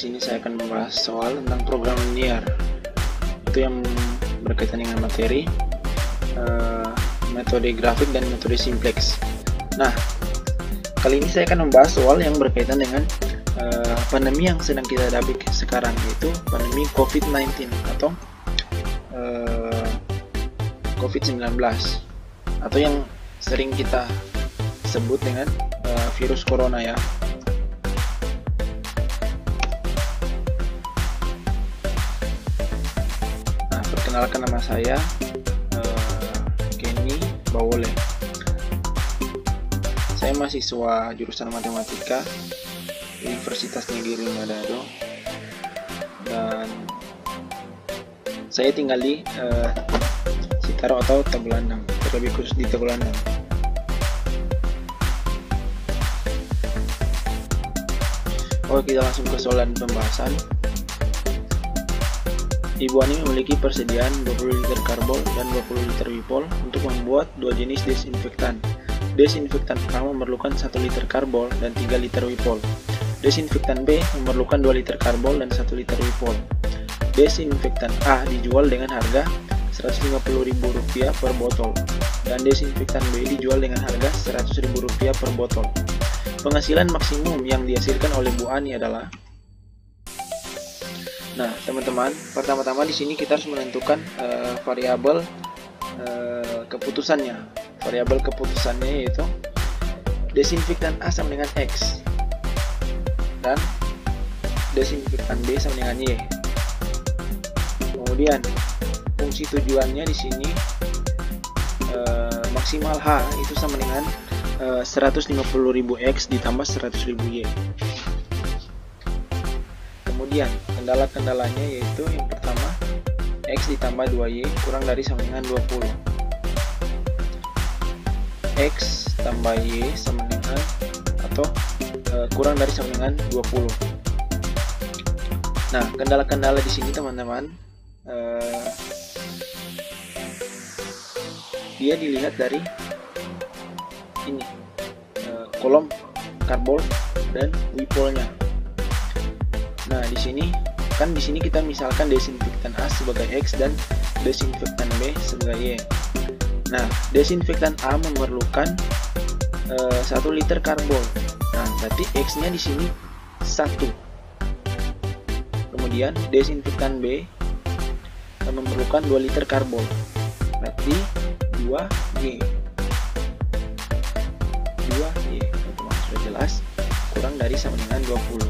sini saya akan membahas soal tentang program linear. Itu yang berkaitan dengan materi, metode grafik dan metode simplex. Nah, kali ini saya akan membahas soal yang berkaitan dengan pandemi yang sedang kita hadapi sekarang, yaitu pandemi COVID-19 atau COVID-19 atau yang sering kita sebut dengan virus corona ya. Nah, perkenalkan nama saya Kenny Bawole. Saya mahasiswa jurusan matematika Universitas Negeri Manado, dan saya tinggal di Citaro atau Tagulandang, terlebih khusus di Tagulandang. Oke, kita langsung ke soal pembahasan. Ibu Ani memiliki persediaan 20 liter karbol dan 20 liter wipol untuk membuat dua jenis desinfektan. Desinfektan A memerlukan 1 liter karbol dan 3 liter wipol. Desinfektan B memerlukan 2 liter karbol dan 1 liter wipol. Desinfektan A dijual dengan harga Rp150.000 per botol, dan desinfektan B dijual dengan harga Rp100.000 per botol. Penghasilan maksimum yang dihasilkan oleh Bu Ani adalah. Nah, teman-teman, pertama-tama di sini kita harus menentukan variabel keputusannya. Variabel keputusannya yaitu desinfektan A sama dengan X dan desinfektan B sama dengan Y. Kemudian fungsi tujuannya di sini maksimal H itu sama dengan 150.000 X ditambah 100.000 Y. Kemudian kendala-kendalanya yaitu yang pertama X ditambah 2Y kurang dari sama dengan 20. X tambah Y sama dengan atau kurang dari sama dengan 20. Nah, kendala-kendala di sini teman-teman, dia dilihat dari ini kolom karbol dan wipolnya. Nah, di sini kita misalkan desinfektan A sebagai X dan desinfektan B sebagai Y. Nah, desinfektan A memerlukan 1 liter karbol. Nah, berarti X-nya di sini 1. Kemudian desinfektan B memerlukan 2 liter karbol. Berarti 2Y. 2Y, teman-teman, sudah jelas, kurang dari sama dengan 20.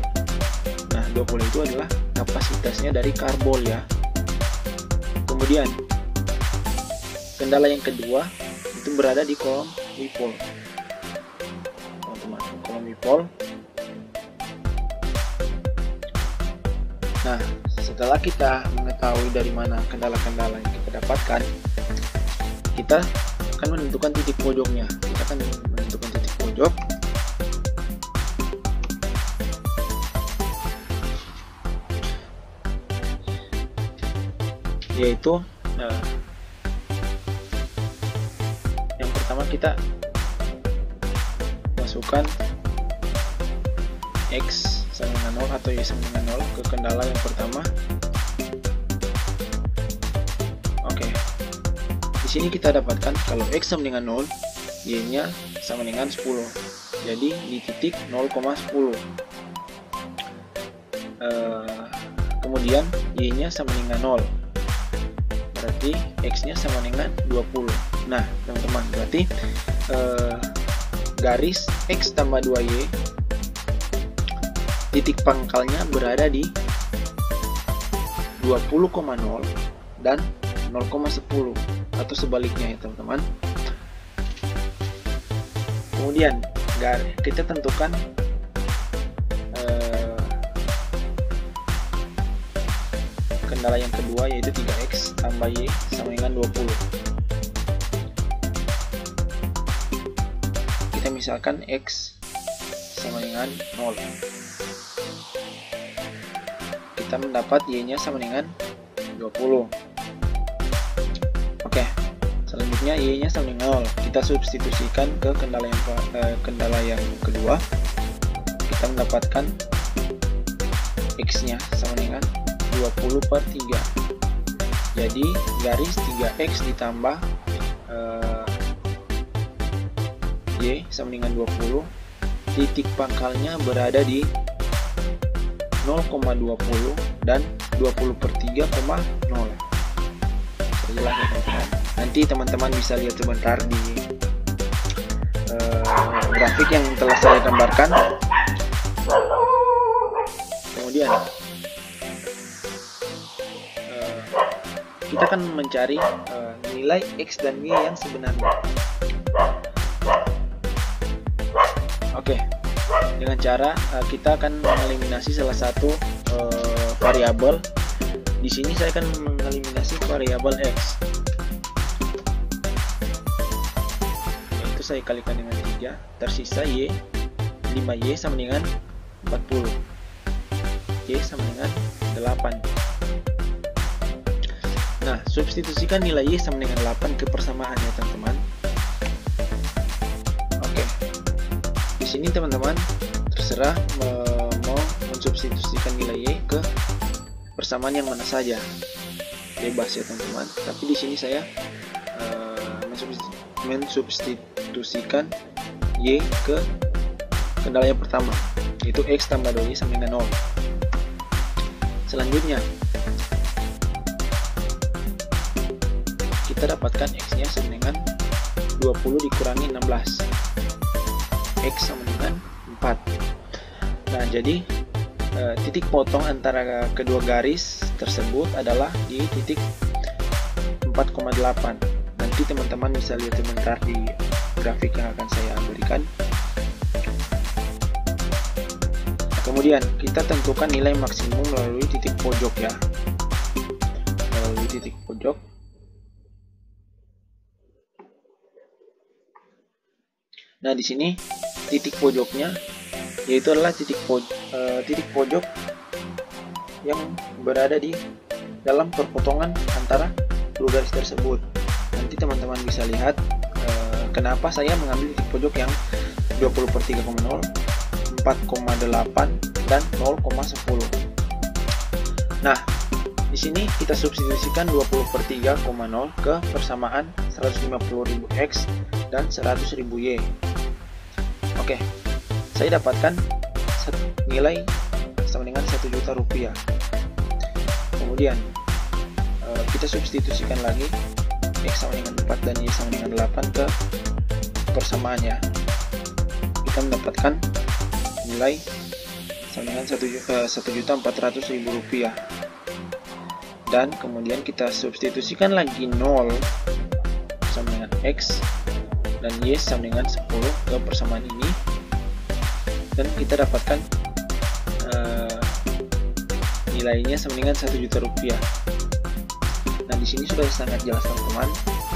Nah, 20 itu adalah kapasitasnya dari karbol ya. Kemudian kendala yang kedua itu berada di kolom wipol. Teman-teman, kolom wipol. Nah, setelah kita mengetahui dari mana kendala-kendala yang kita dapatkan, kita akan menentukan titik pojoknya. Kita akan menentukan titik pojok. Yaitu yang pertama kita masukkan X sama dengan 0 atau Y sama dengan 0 ke kendala yang pertama. Oke. Di sini kita dapatkan kalau X sama dengan 0, Y-nya sama dengan 10. Jadi di titik 0,10. Kemudian Y-nya sama dengan 0. Berarti X-nya sama dengan 20. Nah, teman-teman, berarti garis X tambah 2Y, titik pangkalnya berada di 20,0 dan 0,10 atau sebaliknya ya, teman-teman. Kemudian kita tentukan kendala yang kedua yaitu 3X tambah Y sama dengan 20. Kita misalkan X sama dengan 0. Kita mendapat Y-nya sama dengan 20. Oke, selanjutnya Y-nya sama dengan 0. Kita substitusikan ke kendala yang kedua. Kita mendapatkan X-nya sama dengan 20/3. Jadi garis 3X ditambah Y sama dengan 20. Titik pangkalnya berada di 0,20 dan 20/3,0. Jelas ya teman-teman. Nanti teman-teman bisa lihat sebentar di grafik yang telah saya gambarkan. Kemudian kita akan mencari nilai X dan Y yang sebenarnya. Oke, dengan cara kita akan mengeliminasi salah satu variabel. Di sini saya akan mengeliminasi variabel X. Itu saya kalikan dengan 3, tersisa Y. 5Y sama dengan 40. Y sama dengan 8. Nah, substitusikan nilai Y sama dengan 8 ke persamaan ya teman-teman. Oke. Di sini teman-teman terserah mau mensubstitusikan nilai Y ke persamaan yang mana saja, bebas ya teman-teman. Tapi di sini saya mensubstitusikan Y ke kendala yang pertama, yaitu X tambah 2Y sama dengan 0. Selanjutnya kita dapatkan X-nya sama dengan 20 dikurangi 16. X sama dengan 4. Nah, jadi titik potong antara kedua garis tersebut adalah di titik 4,8. Nanti teman-teman bisa lihat sebentar di grafik yang akan saya berikan. Kemudian kita tentukan nilai maksimum melalui titik pojok ya. Melalui titik pojok. Nah, di sini titik pojoknya yaitu adalah titik pojok yang berada di dalam perpotongan antara dua garis tersebut. Nanti teman-teman bisa lihat kenapa saya mengambil titik pojok yang 20/3,0, 4,8 dan 0,10. Nah, di sini kita substitusikan 20/3,0 ke persamaan 150.000 X dan 100.000 Y. Oke, saya dapatkan nilai sama dengan 1 juta rupiah. Kemudian kita substitusikan lagi X sama dengan 4 dan Y sama dengan 8 ke persamaannya. Kita mendapatkan nilai sama dengan 1.400.000 rupiah. Dan kemudian kita substitusikan lagi 0 sama dengan X dan Y sama dengan 10 ke persamaan ini, dan kita dapatkan nilainya sama dengan 1 juta rupiah. Nah, di sini sudah sangat jelas teman-teman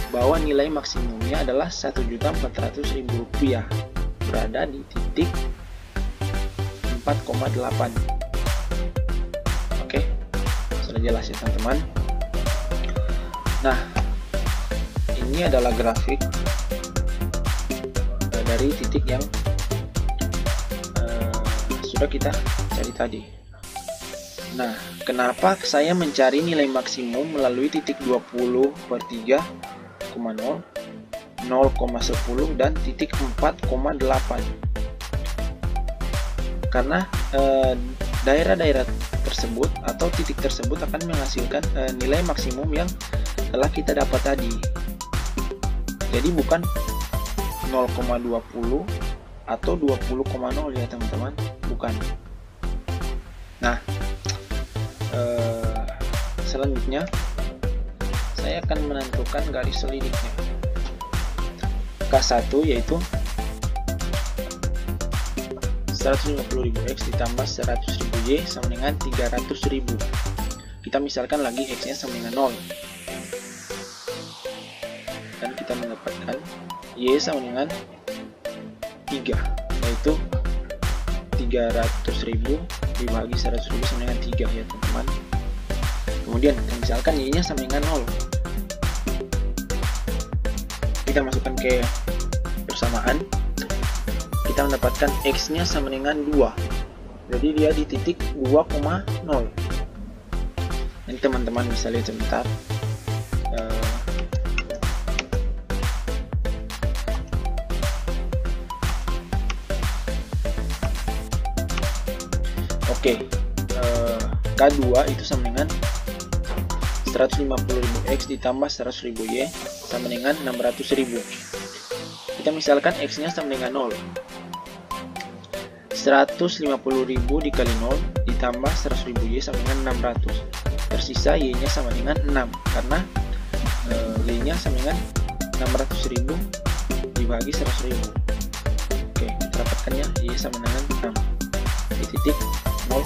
bahwa nilai maksimumnya adalah 1.400.000 rupiah, berada di titik 4,8. Oke, sudah jelas ya teman-teman. Nah, ini adalah grafik dari titik yang sudah kita cari tadi. Nah, kenapa saya mencari nilai maksimum melalui titik 20/3,0, 0,10 dan titik 4,8? Karena daerah-daerah tersebut atau titik tersebut akan menghasilkan nilai maksimum yang telah kita dapat tadi. Jadi bukan 0,20 atau 20,0 ya teman-teman, bukan. Nah, selanjutnya saya akan menentukan garis selidiknya. K1 yaitu 150.000 X ditambah 100.000 Y sama dengan 300.000. Kita misalkan lagi X nya sama dengan 0, dan kita mendapatkan Y sama dengan 3, yaitu 300.000 dibagi 100.000 sama dengan 3 ya teman-teman. Kemudian misalkan Y nya sama dengan 0, kita masukkan ke persamaan, kita mendapatkan X nya sama dengan 2. Jadi dia di titik 2,0. Ini teman-teman bisa lihat sebentar. Oke, K2 itu sama dengan 150.000 X ditambah 100.000 Y sama dengan 600.000. Kita misalkan X nya sama dengan 0. 150.000 dikali 0 ditambah 100.000 Y sama dengan 600. Tersisa Y nya sama dengan 6 karena Y nya sama dengan 600.000 dibagi 100.000. Oke, kita dapatkannya Y sama dengan 6 di titik 0,6.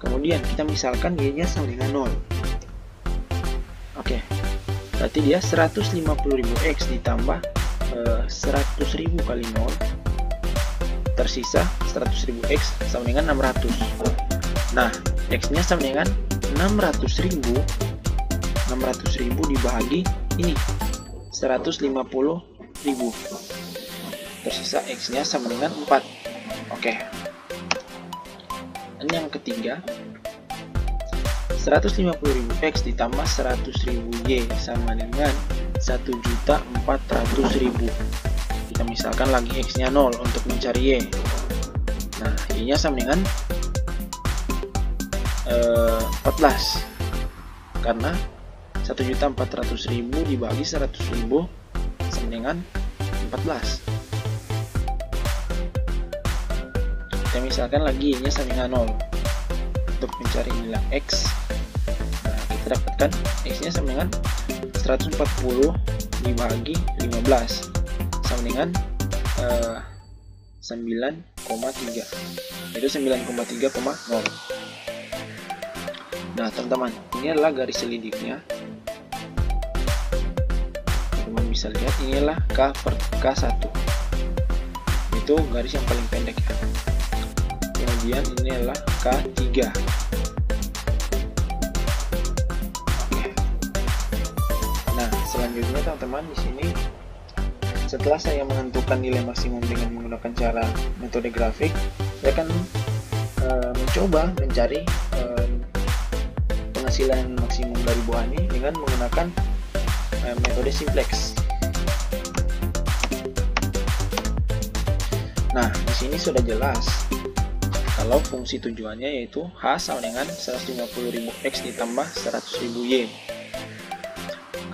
Kemudian kita misalkan Y nya sama dengan 0. Oke, berarti dia 150.000 X ditambah 100.000 kali 0, tersisa 100.000 X sama dengan 600. Nah, X nya sama dengan 600.000 dibagi ini 150.000, tersisa X nya sama dengan 4. Oke, ini yang ketiga, 150.000 X ditambah 100.000 Y sama dengan 1.400.000. Kita misalkan lagi X nya 0 untuk mencari Y. Nah, Y nya sama dengan 14 karena 1.400.000 dibagi 100.000 sama dengan 14. Kita misalkan lagi Y nya sama dengan 0 untuk mencari nilai X. Nah, kita dapatkan X nya sama dengan 140 dibagi 15 sama dengan 9,3, yaitu 9,3,0. Nah teman-teman, ini adalah garis selidiknya. Teman bisa lihat, inilah K1, itu garis yang paling pendek ya. Kemudian ini adalah K3. Oke. Nah selanjutnya teman-teman, di sini setelah saya menentukan nilai maksimum dengan menggunakan cara metode grafik, saya akan mencoba mencari penghasilan maksimum dari buah ini dengan menggunakan metode simplex. Nah, di sini sudah jelas kalau fungsi tujuannya yaitu H sama dengan 150.000 X ditambah 100.000 Y.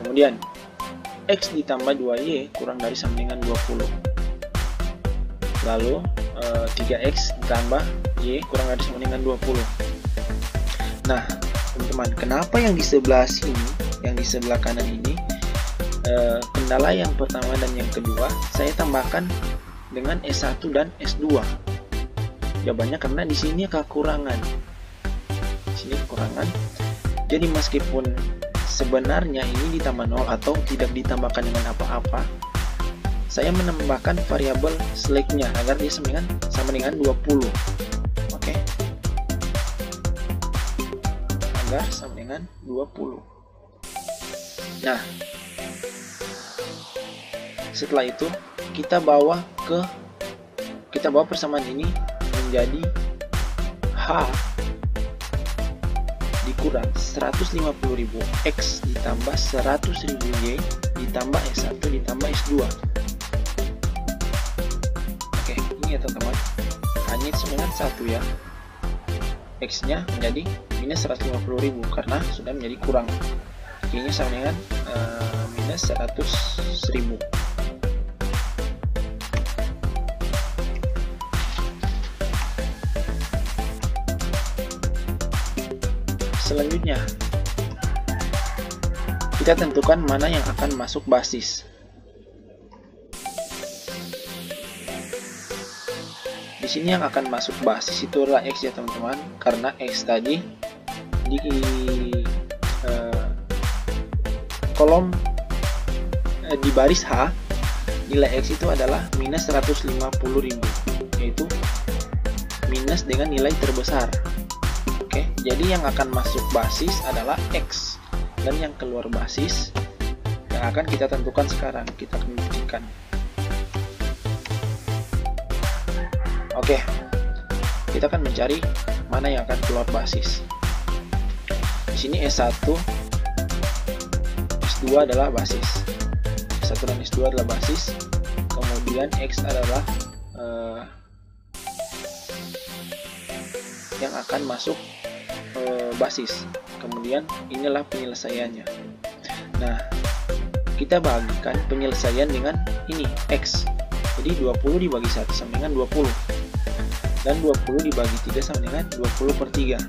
Kemudian X ditambah 2Y kurang dari sama dengan 20. Lalu 3X ditambah Y kurang dari sama dengan 20. Nah teman-teman, kenapa yang di sebelah sini, yang di sebelah kanan ini, kendala yang pertama dan yang kedua saya tambahkan dengan S1 dan S2? Jawabannya karena di sini kekurangan. Di sini kekurangan. Jadi meskipun sebenarnya ini ditambah 0 atau tidak ditambahkan dengan apa-apa, saya menambahkan variabel select-nya agar dia sama dengan 20. Oke. Agar sama dengan 20. Nah, setelah itu kita bawa persamaan ini menjadi H dikurang 150.000 X ditambah 100.000 Y ditambah S1 ditambah S2. Oke, ini ya teman-teman, hanya sama dengan 1 ya. X nya menjadi minus 150.000 karena sudah menjadi kurang. Y nya sama dengan minus 100.000. Selanjutnya, kita tentukan mana yang akan masuk basis. Di sini yang akan masuk basis itu adalah X ya teman-teman, karena X tadi di kolom di baris H, nilai X itu adalah minus 150.000, yaitu minus dengan nilai terbesar. Oke, jadi yang akan masuk basis adalah X, dan yang keluar basis yang akan kita tentukan sekarang, kita akan buktikan. Oke, kita akan mencari mana yang akan keluar basis. Di sini S1, S2 adalah basis. S1 dan S2 adalah basis. Kemudian X adalah yang akan masuk basis. Kemudian inilah penyelesaiannya. Nah, kita bagikan penyelesaian dengan ini X. Jadi 20 dibagi 1 sama dengan 20. Dan 20 dibagi 3 sama dengan 20/3.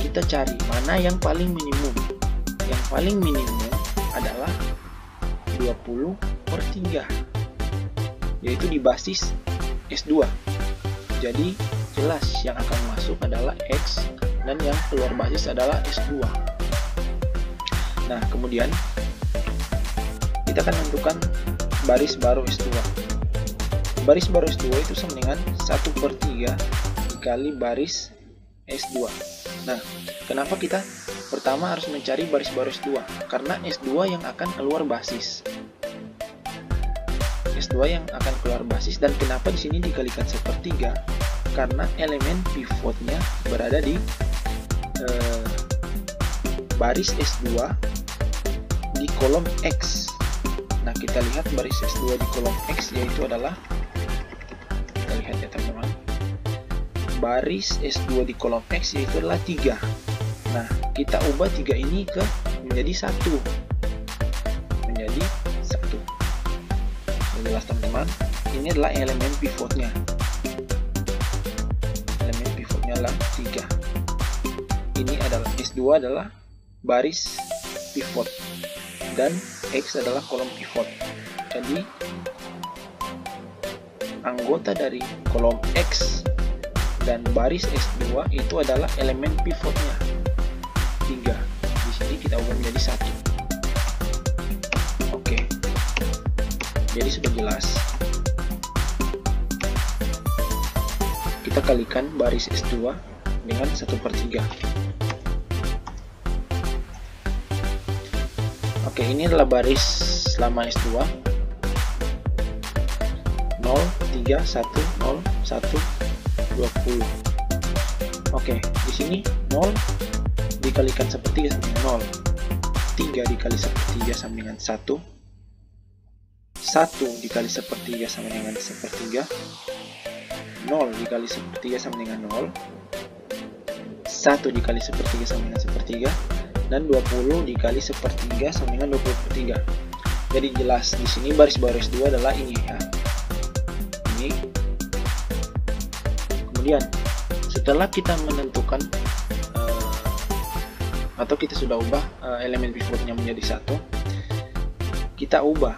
Kita cari mana yang paling minimum. Yang paling minimum adalah 20/3, yaitu di basis S2. Jadi jelas yang akan masuk adalah X dan yang keluar basis adalah S2. Nah, kemudian kita akan menentukan baris baru S2. Baris baru S2 itu sama dengan 1/3 dikali baris S2. Nah, kenapa kita pertama harus mencari baris baru S2? Karena S2 yang akan keluar basis. S2 yang akan keluar basis. Dan kenapa di sini dikalikan 1/3? Karena elemen pivotnya berada di baris S2 di kolom X. Nah, kita lihat baris S2 di kolom X yaitu adalah, kita lihat ya teman-teman, baris S2 di kolom X yaitu adalah 3. Nah, kita ubah 3 ini menjadi 1. Menjadi 1. Jelas teman-teman, ini adalah elemen pivotnya. Elemen pivotnya adalah 3. Ini adalah S2 adalah baris pivot dan X adalah kolom pivot. Jadi anggota dari kolom X dan baris S2 itu adalah elemen pivotnya 3. Di sini kita ubah menjadi 1. Oke. Jadi sudah jelas. Kita kalikan baris S2 dengan 1/3. Oke, ini adalah baris lama S2. 0, 3, 1, 0, 1, 20. Oke, di sini 0 dikalikan 1/3 sama dengan 0. 3 dikali 1/3 sama dengan 1. 1 dikali 1/3 sama dengan 1/3. 0 dikali 1/3 sama dengan 0. 1 dikali 1/3 sama dengan 1/3. Dan 20 dikali 1/3 sama dengan 20/3. Jadi jelas di sini baris baru S2 adalah ini ya. Ini. Kemudian setelah kita menentukan atau kita sudah ubah elemen pivotnya menjadi 1, kita ubah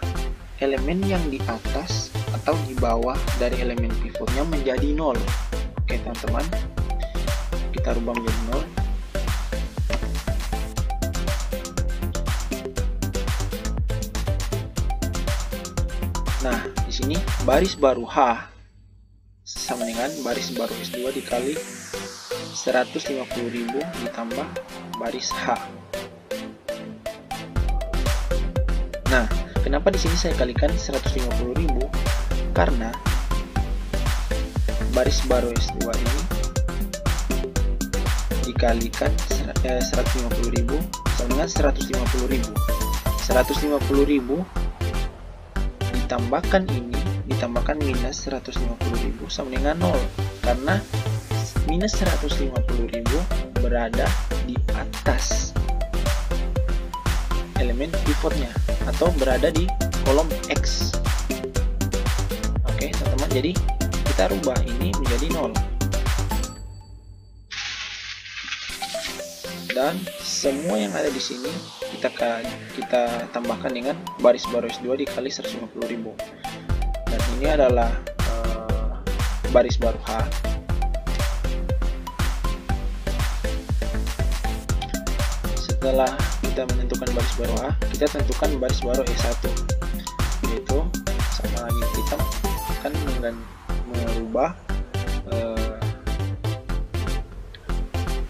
elemen yang di atas atau di bawah dari elemen pivotnya menjadi 0. Oke teman-teman, kita rubah menjadi 0. Nah, di sini baris baru H sama dengan baris baru S2 dikali 150.000 ditambah baris H. Nah, kenapa di sini saya kalikan 150.000? Karena baris baru S2 ini dikalikan 150.000 sama dengan 150.000. 150.000 ditambahkan ini, ditambahkan minus 150.000 sama dengan 0. Karena minus 150.000 berada di atas elemen pivotnya atau berada di kolom X. Oke teman-teman, jadi kita rubah ini menjadi 0. Dan semua yang ada di sini kita tambahkan dengan baris baru S2 dikali 150.000. Dan ini adalah baris baru H. Setelah kita menentukan baris baru H, kita tentukan baris baru E1, yaitu sama lagi kita akan merubah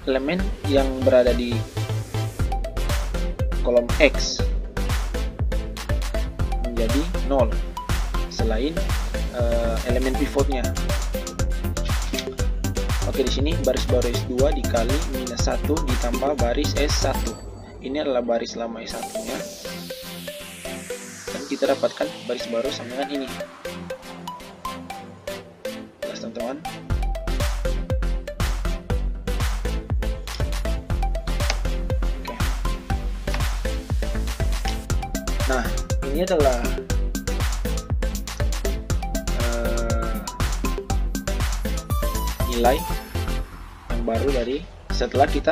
elemen yang berada di kolom X menjadi 0 selain elemen pivotnya. Oke, di sini baris baru S2 dikali minus 1 ditambah baris S1. Ini adalah baris lama S1-nya. Dan kita dapatkan baris baru sama dengan ini. Jelas, teman-teman? Oke. Nah, ini adalah nilai yang baru dari setelah kita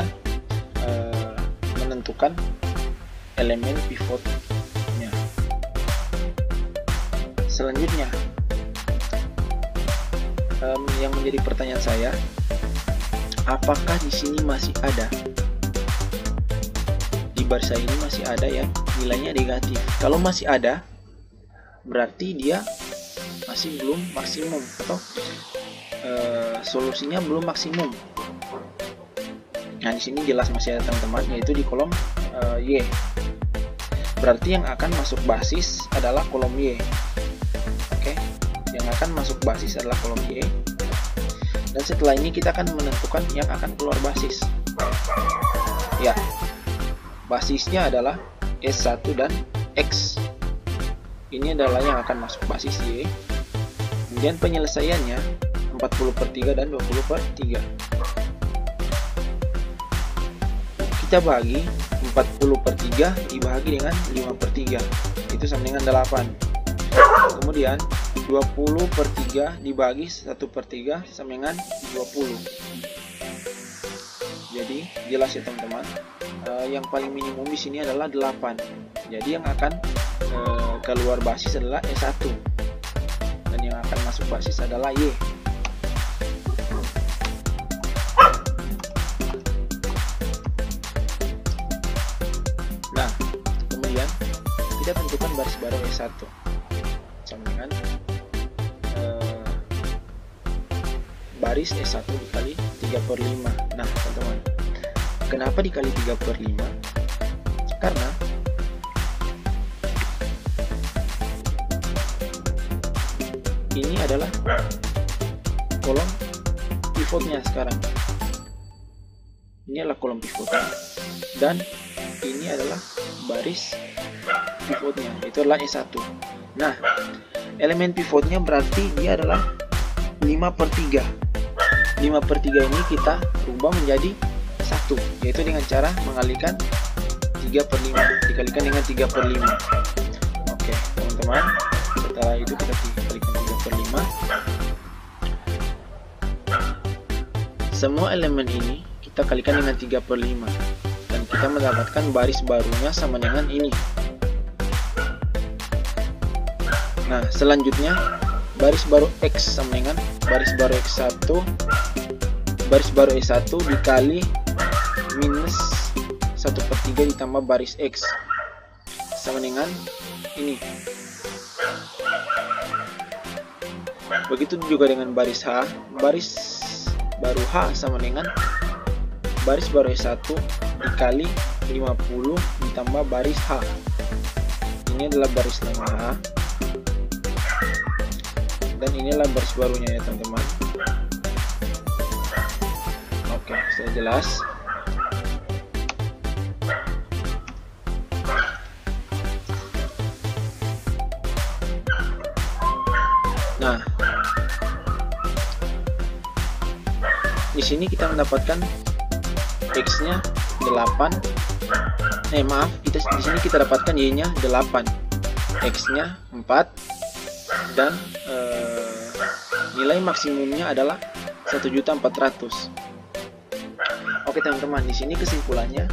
menentukan elemen pivotnya. Selanjutnya, yang menjadi pertanyaan saya, apakah di sini masih ada, di baris ini masih ada yang nilainya negatif? Kalau masih ada, berarti dia masih belum maksimum atau solusinya belum maksimum. Nah, di sini jelas masih ada, teman-teman, yaitu di kolom Y. Berarti yang akan masuk basis adalah kolom Y. Oke, yang akan masuk basis adalah kolom Y. Dan setelah ini kita akan menentukan yang akan keluar basis. Ya, basisnya adalah S1 dan X. Ini adalah yang akan masuk basis Y. Kemudian penyelesaiannya 40/3 dan 20/3. Kita bagi 40/3 dibagi dengan 5/3, itu sama dengan 8. Kemudian 20/3 dibagi 1/3 sama dengan 20. Jadi jelas ya, teman-teman. Yang paling minimum di sini adalah 8. Jadi yang akan keluar basis adalah S1 dan yang akan masuk basis adalah Y. Nah, kemudian kita tentukan baris baru S1 sama dengan baris S1 dikali 3/5. Nah, teman-teman, kenapa dikali 3/5? Karena ini adalah kolom pivotnya sekarang. Ini adalah kolom pivotnya. Dan ini adalah baris pivotnya, itu adalah S1. Nah, elemen pivotnya berarti dia adalah 5/3. 5/3 ini kita rubah menjadi 1, yaitu dengan cara mengalihkan 3/5, dikalikan dengan 3/5. Oke, teman-teman, setelah itu kita kalikan 3/5. Semua elemen ini kita kalikan dengan 3/5 dan kita mendapatkan baris barunya sama dengan ini. Nah, selanjutnya baris baru X sama dengan baris baru X1, baris baru S1 dikali minus 1/3 ditambah baris X sama dengan ini. Begitu juga dengan baris H. Baris baru H sama dengan baris baru S1 dikali 50 ditambah baris H. Ini adalah baris lama H. Dan inilah baris barunya ya, teman-teman. Oke, sudah jelas. Nah, di sini kita mendapatkan X-nya 8. Maaf, di sini kita dapatkan Y-nya 8, X-nya 4, dan nilai maksimumnya adalah 1.400.000. Oke, teman-teman, di sini kesimpulannya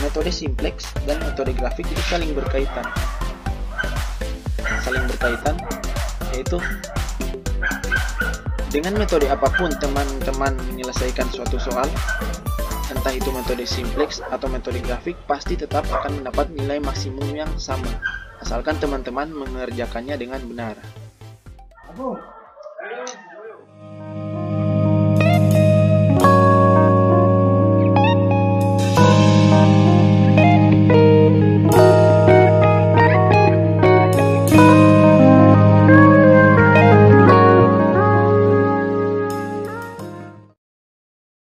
metode simplex dan metode grafik itu saling berkaitan. Yaitu dengan metode apapun teman-teman menyelesaikan suatu soal, entah itu metode simplex atau metode grafik, pasti tetap akan mendapat nilai maksimum yang sama, asalkan teman-teman mengerjakannya dengan benar.